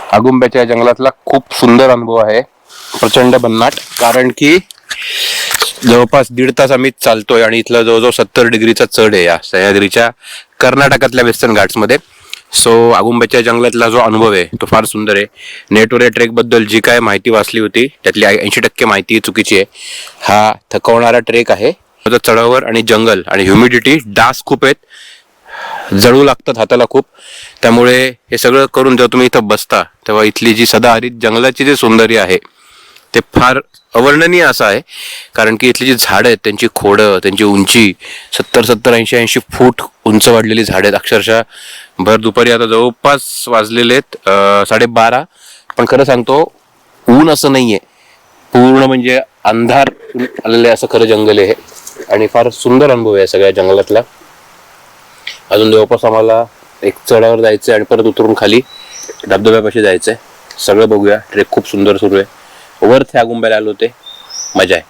आगुंब्याच्या जंगलातला खूप सुंदर अनुभव आहे, प्रचंड भन्नाट. कारण की जवळपास 1.5 तास आम्ही चालतोय आणि इथला जवळजवळ 70 डिग्रीचा चढ आहे या सह्याद्रीच्या कर्नाटकातल्या वेस्टर्न घाट्समध्ये. सो आगुंब्याच्या जंगलातला जो अनुभव आहे तो फार सुंदर आहे. नेटवर या ट्रेक बद्दल जी काय माहिती वाचली होती त्यातली 80% माहिती चुकीची आहे. हा थकवणारा ट्रेक आहे. चढावर आणि जंगल आणि ह्युमिडिटी, डास खूप आहेत, जळू लागतात हाताला खूप. त्यामुळे हे सगळं करून जेव्हा तुम्ही इथं बसता तेव्हा इथली जी सदाहरित जंगलाची जी सौंदर्य आहे ते फार अवर्णनीय असं आहे. कारण की इथली जी झाडं आहेत त्यांची खोडं, त्यांची उंची 70-80 फूट उंच वाढलेली झाडं आहेत. अक्षरशः भर दुपारी आता जवळपास वाजलेले आहेत 12:30. पण खरं सांगतो ऊन असं नाहीये, पूर्ण म्हणजे अंधार आलेले असं खरं जंगल आहे आणि फार सुंदर अनुभव आहे सगळ्या जंगलातला. अजून जवळपास आम्हाला एक चढावर जायचंय आणि परत उतरून खाली धबधब्यापाशी जायचंय. सगळं बघूया. ट्रेक खूप सुंदर सुरू आहे. वरती आगुंब्याला आलो होते, मजा आहे.